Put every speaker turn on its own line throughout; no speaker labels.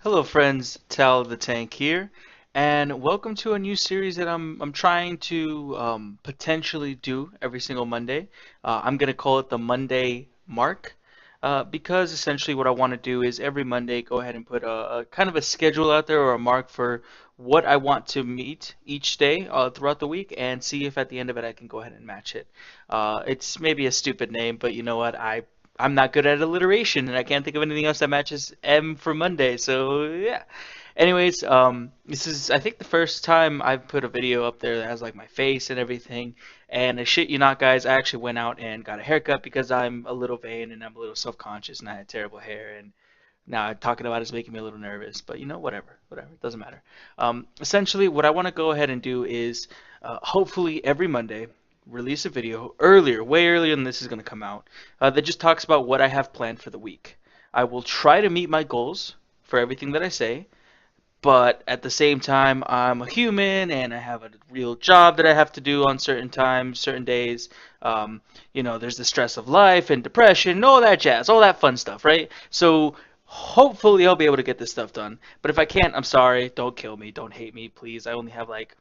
Hello friends, Tal the Tank here, and welcome to a new series that I'm trying to potentially do every single Monday. I'm gonna call it the Monday Mark, because essentially what I want to do is every Monday go ahead and put a kind of a schedule out there or a mark for what I want to meet each day throughout the week, and see if at the end of it I can go ahead and match it. It's maybe a stupid name, but you know what? I'm not good at alliteration, and I can't think of anything else that matches M for Monday. So yeah. Anyways, this is I think the first time I've put a video up there that has like my face and everything. And I shit you not, guys, I actually went out and got a haircut because I'm a little vain and I'm a little self-conscious and I had terrible hair. And now talking about it is making me a little nervous. But you know, whatever, it doesn't matter. Essentially, what I want to go ahead and do is hopefully every Monday release a video earlier, way earlier than this is going to come out, that just talks about what I have planned for the week. I will try to meet my goals for everything that I say, but at the same time, I'm a human and I have a real job that I have to do on certain times, certain days. There's the stress of life and depression, all that jazz, all that fun stuff, right? So hopefully I'll be able to get this stuff done. But if I can't, I'm sorry. Don't kill me. Don't hate me, please. I only have like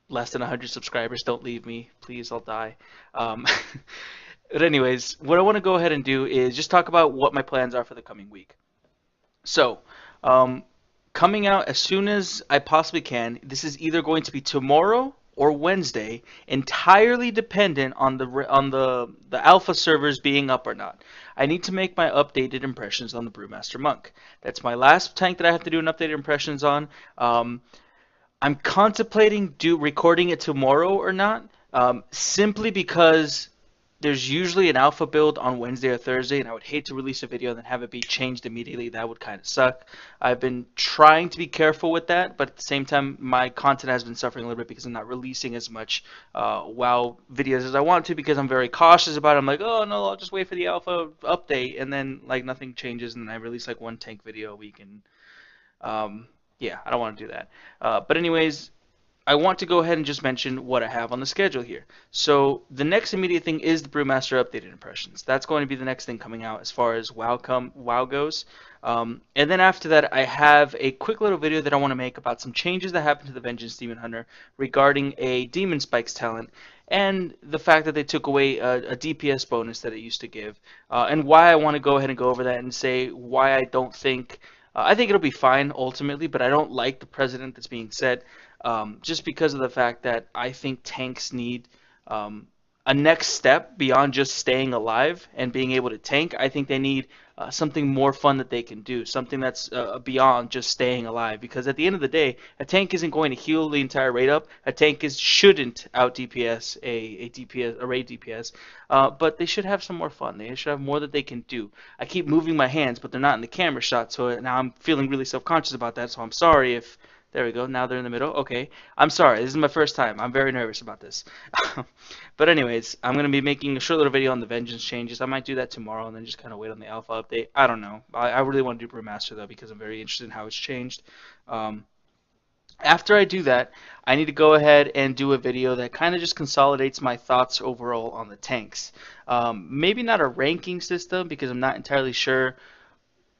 less than 100 subscribers. Don't leave me, please. I'll die. Um, but anyways, what I want to go ahead and do is just talk about what my plans are for the coming week. So, um, coming out as soon as I possibly can. This is either going to be tomorrow or Wednesday, entirely dependent on the alpha servers being up or not. I need to make my updated impressions on the Brewmaster Monk. That's my last tank that I have to do an updated impressions on. I'm contemplating recording it tomorrow or not, simply because there's usually an alpha build on Wednesday or Thursday, and I would hate to release a video and then have it be changed immediately. That would kind of suck. I've been trying to be careful with that, but at the same time, my content has been suffering a little bit because I'm not releasing as much WoW videos as I want to because I'm very cautious about it. I'm like, oh no, I'll just wait for the alpha update, and then like nothing changes, and then I release like one tank video a week, and yeah, I don't want to do that. But anyways, I want to go ahead and just mention what I have on the schedule here. So the next immediate thing is the Brewmaster updated impressions. That's going to be the next thing coming out as far as WoW goes. And then after that, I have a quick little video that I want to make about some changes that happened to the Vengeance Demon Hunter regarding a Demon Spikes talent and the fact that they took away a DPS bonus that it used to give, and why I want to go ahead and go over that and say why I don't think. I think it'll be fine ultimately, but I don't like the precedent that's being set, just because of the fact that I think tanks need a next step beyond just staying alive and being able to tank. I think they need something more fun that they can do, something that's beyond just staying alive. Because at the end of the day, a tank isn't going to heal the entire raid up. A tank shouldn't out DPS a DPS a raid DPS, but they should have some more fun. They should have more that they can do. I keep moving my hands, but they're not in the camera shot, so now I'm feeling really self-conscious about that. So I'm sorry if. There we go. Now they're in the middle. Okay. I'm sorry. This is my first time. I'm very nervous about this. But anyways, I'm going to be making a short little video on the Vengeance changes. I might do that tomorrow and then just kind of wait on the alpha update. I don't know. I really want to do Brewmaster, though, because I'm very interested in how it's changed. After I do that, I need to go ahead and do a video that kind of just consolidates my thoughts overall on the tanks. Maybe not a ranking system because I'm not entirely sure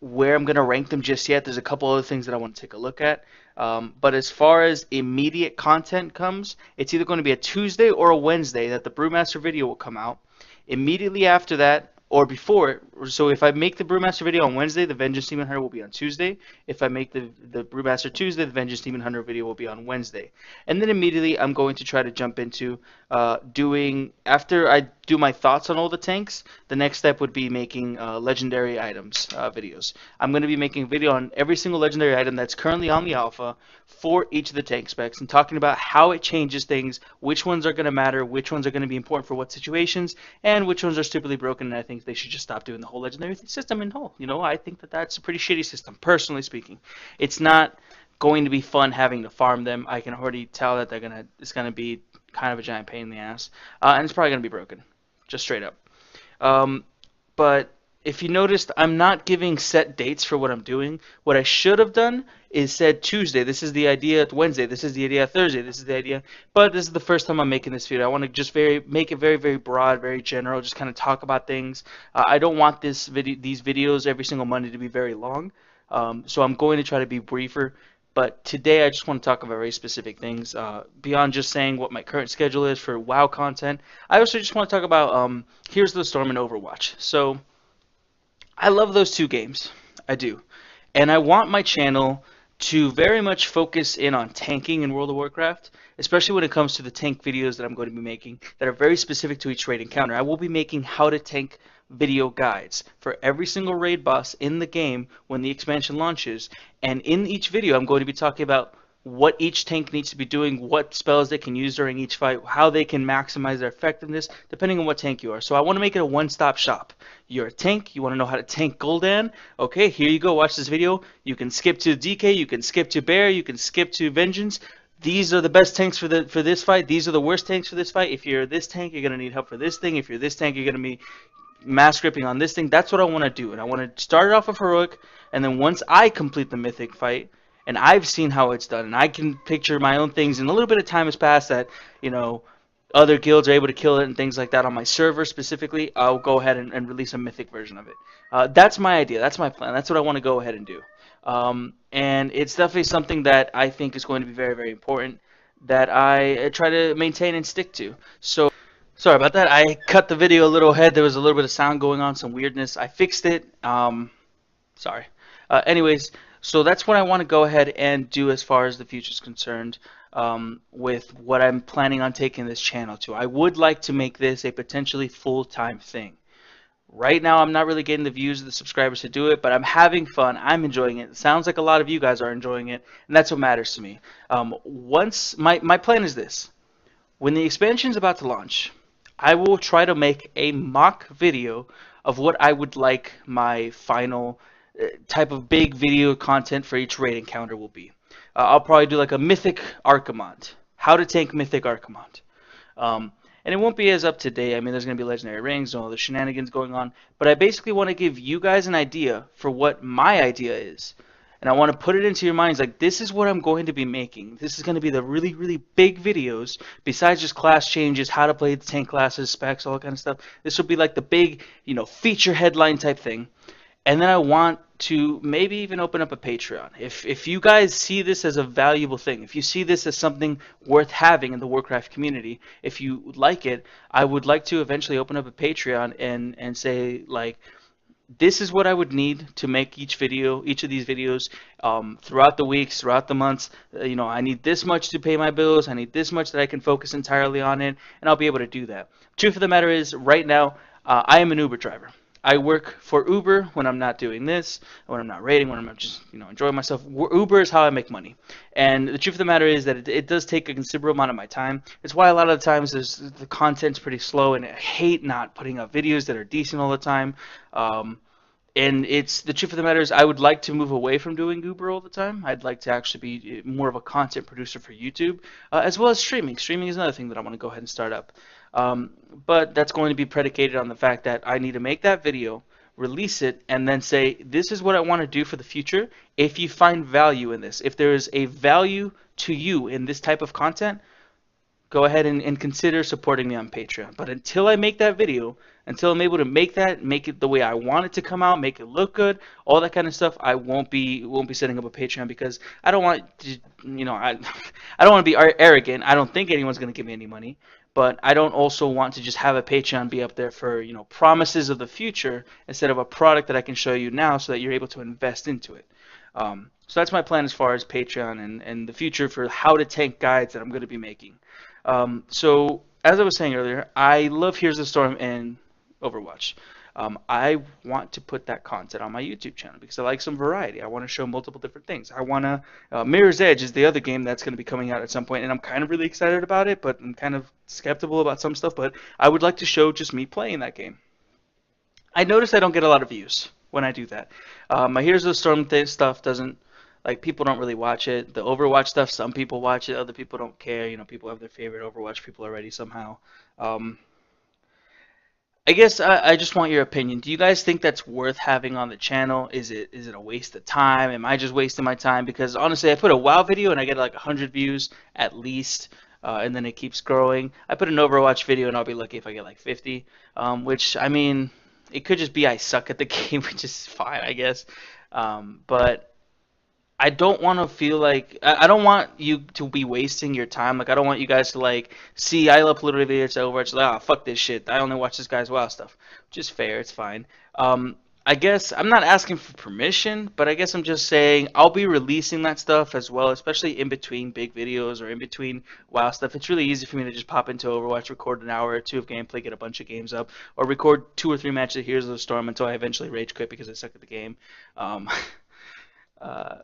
where I'm going to rank them just yet. There's a couple other things that I want to take a look at. But as far as immediate content comes, it's either going to be a Tuesday or a Wednesday that the Brewmaster video will come out. Immediately after that, or before it, so if I make the Brewmaster video on Wednesday, the Vengeance Demon Hunter will be on Tuesday. If I make the Brewmaster Tuesday, the Vengeance Demon Hunter video will be on Wednesday. And then immediately I'm going to try to jump into after I do my thoughts on all the tanks, the next step would be making legendary items videos. I'm going to be making a video on every single legendary item that's currently on the alpha for each of the tank specs and talking about how it changes things, which ones are going to matter, which ones are going to be important for what situations, and which ones are stupidly broken, and I think they should just stop doing the whole legendary system in whole. I think that that's a pretty shitty system, personally speaking. It's not going to be fun having to farm them. I can already tell that it's gonna be kind of a giant pain in the ass, and it's probably gonna be broken, just straight up. But if you noticed, I'm not giving set dates for what I'm doing. What I should have done is said Tuesday, this is the idea, Wednesday, this is the idea, Thursday, this is the idea. But this is the first time I'm making this video. I want to just make it very, very broad, very general, just kind of talk about things. I don't want these videos every single Monday to be very long. So I'm going to try to be briefer. But today I just want to talk about very specific things beyond just saying what my current schedule is for WoW content. I also just want to talk about Here's the Storm and Overwatch. So I love those two games. I do. And I want my channel to very much focus in on tanking in World of Warcraft, especially when it comes to the tank videos that I'm going to be making that are very specific to each raid encounter. I will be making how to tank video guides for every single raid boss in the game when the expansion launches. And in each video, I'm going to be talking about what each tank needs to be doing, what spells they can use during each fight, how they can maximize their effectiveness, depending on what tank you are. So I want to make it a one-stop shop. You're a tank, you want to know how to tank Gul'dan, okay, here you go, watch this video. You can skip to DK, you can skip to Bear, you can skip to Vengeance. These are the best tanks for this fight. These are the worst tanks for this fight. If you're this tank, you're going to need help for this thing. If you're this tank, you're going to be mass gripping on this thing. That's what I want to do. And I want to start it off with Heroic, and then once I complete the Mythic fight, and I've seen how it's done, and I can picture my own things, and a little bit of time has passed that, other guilds are able to kill it and things like that on my server specifically, I'll go ahead and release a Mythic version of it. That's my idea. That's my plan. That's what I want to go ahead and do. And it's definitely something that I think is going to be very, very important that I try to maintain and stick to. So, sorry about that. I cut the video a little ahead. There was a little bit of sound going on, some weirdness. I fixed it. Sorry. Anyways, so that's what I want to go ahead and do as far as the future is concerned with what I'm planning on taking this channel to. I would like to make this a potentially full-time thing. Right now, I'm not really getting the views of the subscribers to do it, but I'm having fun. I'm enjoying it. It sounds like a lot of you guys are enjoying it, and that's what matters to me. Once my plan is this. When the expansion is about to launch, I will try to make a mock video of what I would like my final type of big video content for each raid encounter will be. I'll probably do like a Mythic Archimond. How to tank Mythic Archimond. And it won't be as up to date. I mean, there's going to be legendary rings and all the shenanigans going on. But I basically want to give you guys an idea for what my idea is. And I want to put it into your minds like, this is what I'm going to be making. This is going to be the really, really big videos, besides just class changes, how to play the tank classes, specs, all that kind of stuff. This will be like the big, feature headline type thing. And then I want to maybe even open up a Patreon. If you guys see this as a valuable thing, if you see this as something worth having in the Warcraft community, if you like it, I would like to eventually open up a Patreon and say, like, this is what I would need to make each of these videos throughout the weeks, throughout the months. I need this much to pay my bills. I need this much that I can focus entirely on it, and I'll be able to do that. Truth of the matter is, right now, I am an Uber driver. I work for Uber when I'm not doing this, when I'm not raiding, when I'm not just enjoying myself. Uber is how I make money. And the truth of the matter is that it does take a considerable amount of my time. It's why a lot of the times the content's pretty slow, and I hate not putting up videos that are decent all the time. And it's the truth of the matter is I would like to move away from doing Uber all the time. I'd like to actually be more of a content producer for YouTube, as well as streaming. Streaming is another thing that I want to go ahead and start up. But that's going to be predicated on the fact that I need to make that video, release it, and then say, this is what I want to do for the future. If you find value in this, if there is a value to you in this type of content, go ahead and consider supporting me on Patreon. But until I make that video, until I'm able to make it the way I want it to come out, make it look good, all that kind of stuff, I won't be setting up a Patreon because I don't want to, I don't want to be arrogant. I don't think anyone's going to give me any money. But I don't also want to just have a Patreon be up there for, promises of the future instead of a product that I can show you now so that you're able to invest into it. So that's my plan as far as Patreon and the future for how to tank guides that I'm going to be making. So as I was saying earlier, I love Here's the Storm and Overwatch. I want to put that content on my YouTube channel because I like some variety. I want to show multiple different things. I want to Mirror's Edge is the other game that's going to be coming out at some point, and I'm kind of really excited about it, but I'm kind of skeptical about some stuff. But I would like to show just me playing that game. I notice I don't get a lot of views when I do that. My Here's the Storm stuff doesn't, like, people don't really watch it. The Overwatch stuff, some people watch it, other people don't care. People have their favorite Overwatch people already somehow. I guess I just want your opinion. Do you guys think that's worth having on the channel? Is it a waste of time? Am I just wasting my time? Because honestly, I put a WoW video and I get like 100 views at least, and then it keeps growing. I put an Overwatch video and I'll be lucky if I get like 50, which, I mean, it could just be I suck at the game, which is fine, I guess. But I don't want to feel like I don't want you to be wasting your time. Like I don't want you guys to like see I upload a video to over. It's like, oh fuck this shit. I only watch this guy's WoW stuff, which is fair. It's fine. I guess I'm not asking for permission, but I guess I'm just saying I'll be releasing that stuff as well, especially in between big videos or in between WoW stuff. It's really easy for me to just pop into Overwatch, record an hour or two of gameplay, get a bunch of games up, or record 2 or 3 matches of Heroes of the Storm until I eventually rage quit because I suck at the game. Um,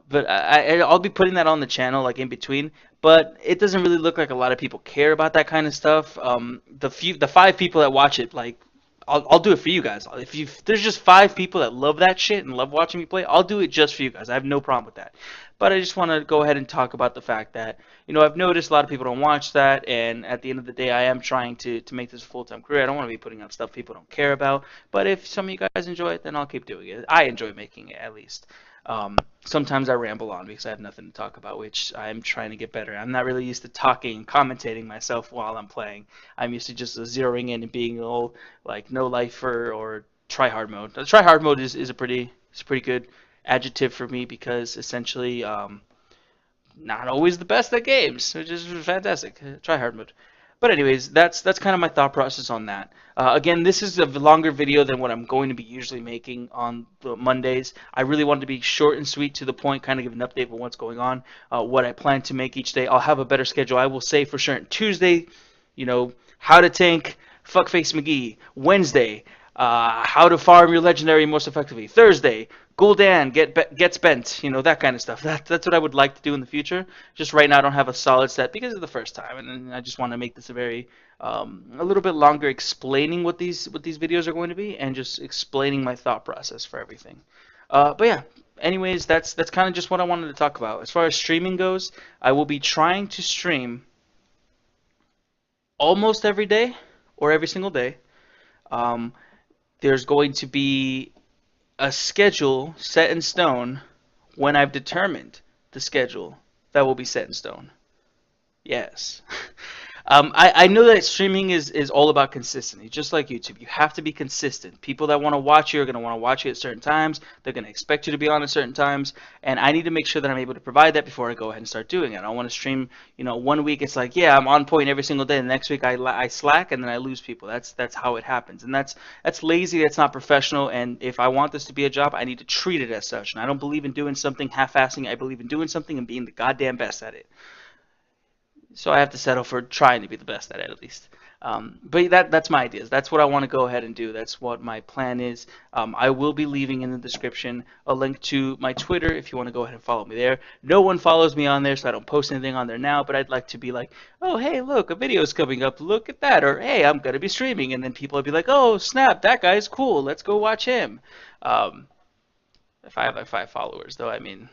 but I'll be putting that on the channel like in between. But it doesn't really look like a lot of people care about that kind of stuff. The 5 people that watch it, like I'll do it for you guys. If there's just 5 people that love that shit and love watching me play, I'll do it just for you guys. I have no problem with that. But I just want to go ahead and talk about the fact that I've noticed a lot of people don't watch that, and at the end of the day, I am trying to make this a full-time career. I don't want to be putting out stuff people don't care about. But if some of you guys enjoy it, then I'll keep doing it. I enjoy making it at least. Sometimes I ramble on because I have nothing to talk about, which I'm trying to get better. I'm not really used to talking and commentating myself while I'm playing. I'm used to just zeroing in and being all like no lifer or try hard mode. The try hard mode is a pretty good adjective for me because essentially not always the best at games, which is fantastic. Try hard mode. But anyways, that's kind of my thought process on that. Again, this is a longer video than what I'm going to be usually making on the Mondays. I really wanted to be short and sweet to the point, kind of give an update of what's going on, what I plan to make each day. I'll have a better schedule. I will say for sure Tuesday, how to tank Fuckface McGee. Wednesday, how to farm your legendary most effectively. Thursday, Gul'dan gets bent, that kind of stuff. That's what I would like to do in the future. Just right now, I don't have a solid set because it's the first time, and I just want to make this a little bit longer, explaining what these videos are going to be, and just explaining my thought process for everything. But yeah, anyways, that's kind of just what I wanted to talk about. As far as streaming goes, I will be trying to stream almost every day or every single day. There's going to be a schedule set in stone when I've determined the schedule that will be set in stone. Yes. I know that streaming is all about consistency, just like YouTube. You have to be consistent. People that want to watch you are going to want to watch you at certain times. They're going to expect you to be on at certain times, and I need to make sure that I'm able to provide that before I go ahead and start doing it. I don't want to stream, 1 week it's like, yeah, I'm on point every single day, and the next week I slack, and then I lose people. That's how it happens, and that's lazy. That's not professional, and if I want this to be a job, I need to treat it as such, and I don't believe in doing something half-assing. I believe in doing something and being the goddamn best at it. So I have to settle for trying to be the best at it at least. But that's my ideas. That's what I want to go ahead and do. That's what my plan is. I will be leaving in the description a link to my Twitter if you want to go ahead and follow me there. No one follows me on there, so I don't post anything on there now, but I'd like to be like, oh, hey, look, a video's coming up. Look at that. Or, hey, I'm going to be streaming. And then people will be like, oh, snap, that guy's cool. Let's go watch him. If I have like 5 followers, though, I mean...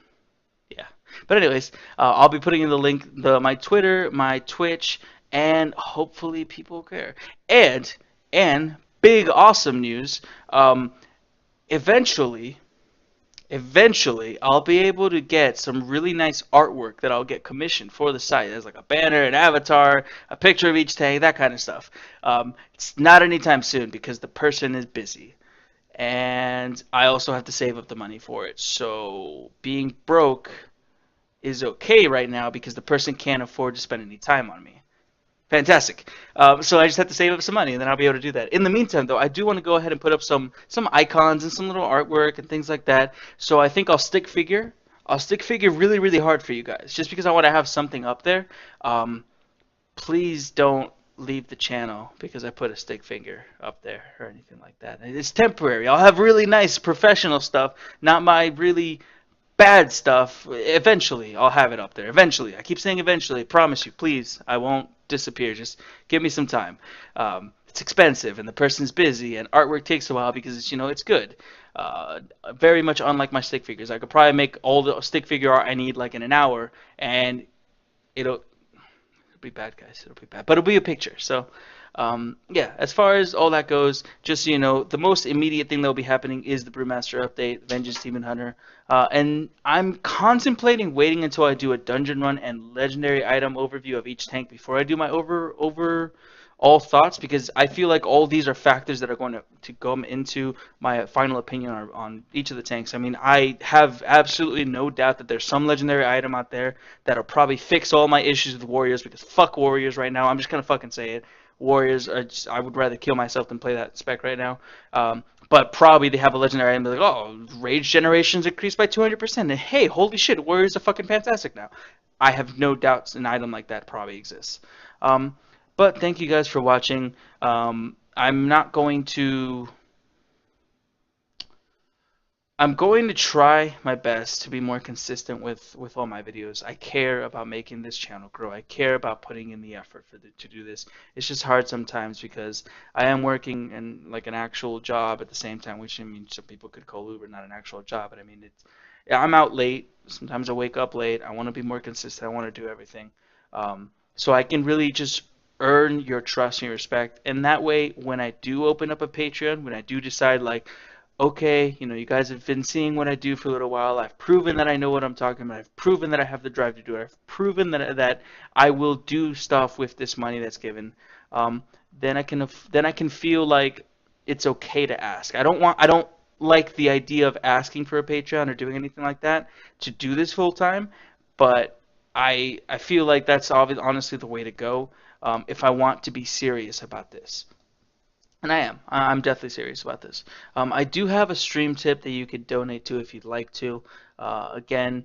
yeah. But anyways, I'll be putting in the link, my Twitter, my Twitch, and hopefully people care. And big awesome news. Eventually, I'll be able to get some really nice artwork that I'll get commissioned for the site. There's like a banner, an avatar, a picture of each tank, that kind of stuff. It's not anytime soon because the person is busy. And I also have to save up the money for it. So being broke is okay right now because the person can't afford to spend any time on me. Fantastic. So I just have to save up some money and then I'll be able to do that. In the meantime, though, I do want to go ahead and put up some icons and some little artwork and things like that. So I think I'll stick figure really, really hard for you guys just because I want to have something up there. Please don't leave the channel because I put a stick figure up there or anything like that. It's temporary. I'll have really nice professional stuff, not my really bad stuff. Eventually, I'll have it up there. Eventually. I keep saying eventually. I promise you. Please, I won't disappear. Just give me some time. It's expensive and the person's busy and artwork takes a while because it's good. Very much unlike my stick figures. I could probably make all the stick figure art I need like in an hour and it'll be bad, guys. It'll be bad, but it'll be a picture. So, yeah. As far as all that goes, just so you know, the most immediate thing that will be happening is the Brewmaster update, Vengeance Demon Hunter, and I'm contemplating waiting until I do a dungeon run and legendary item overview of each tank before I do my all thoughts because I feel like all these are factors that are going to come into my final opinion on each of the tanks. I mean, I have absolutely no doubt that there's some legendary item out there that'll probably fix all my issues with Warriors because fuck Warriors right now. I'm just gonna fucking say it. Warriors are just, I would rather kill myself than play that spec right now. But probably they have a legendary item like, oh, rage generations increased by 200%. And hey, holy shit, Warriors are fucking fantastic now. I have no doubts an item like that probably exists. Um, but thank you guys for watching. I'm not going to. I'm going to try my best to be more consistent with all my videos. I care about making this channel grow. I care about putting in the effort to do this. It's just hard sometimes because I am working in like an actual job at the same time, which I mean some people could call Uber not an actual job, but I mean it's I'm out late. Sometimes I wake up late. I want to be more consistent. I want to do everything, so I can really just earn your trust and your respect. And that way, when I do open up a Patreon, when I do decide like okay, you know, you guys have been seeing what I do for a little while. I've proven that I know what I'm talking about. I've proven that I have the drive to do it. I've proven that I will do stuff with this money that's given. Um, then I can feel like it's okay to ask. I don't like the idea of asking for a Patreon or doing anything like that to do this full time, but I feel like that's honestly the way to go if I want to be serious about this. And I am. I'm definitely serious about this. I do have a stream tip that you could donate to if you'd like to. Again,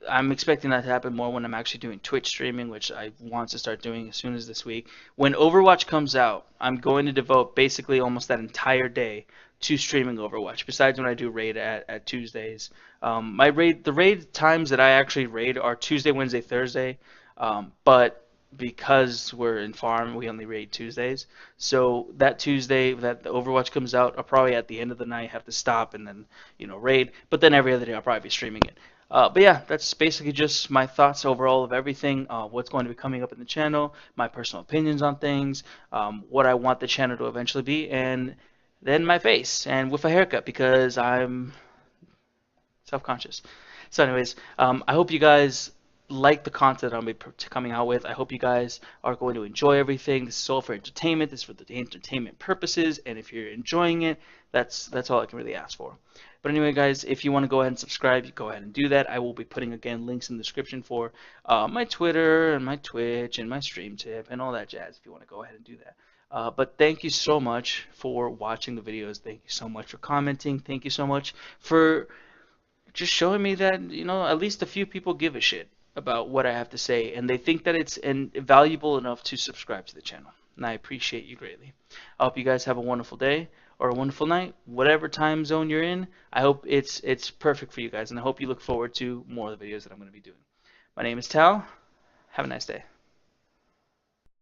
I'm expecting that to happen more when I'm actually doing Twitch streaming, which I want to start doing as soon as this week. When Overwatch comes out, I'm going to devote basically almost that entire day to streaming Overwatch. Besides when I do raid at Tuesdays, the raid times that I actually raid are Tuesday, Wednesday, Thursday. But because we're in farm, we only raid Tuesdays. So that Tuesday that the Overwatch comes out, I'll probably at the end of the night have to stop and then raid. But then every other day I'll probably be streaming it. But yeah, that's basically just my thoughts overall of everything, what's going to be coming up in the channel, my personal opinions on things, what I want the channel to eventually be, and then my face and with a haircut because I'm self-conscious. So anyways, I hope you guys like the content I'm coming out with. I hope you guys are going to enjoy everything. This is all for entertainment. This is for the entertainment purposes. And if you're enjoying it, that's all I can really ask for. But anyway, guys, if you want to go ahead and subscribe, you go ahead and do that. I will be putting, again, links in the description for my Twitter and my Twitch and my stream tip and all that jazz if you want to go ahead and do that. But thank you so much for watching the videos. Thank you so much for commenting. Thank you so much for just showing me that at least a few people give a shit about what I have to say, and they think that it's valuable enough to subscribe to the channel. And I appreciate you greatly. I hope you guys have a wonderful day or a wonderful night, whatever time zone you're in. I hope it's perfect for you guys, and I hope you look forward to more of the videos that I'm going to be doing. My name is Tal. Have a nice day.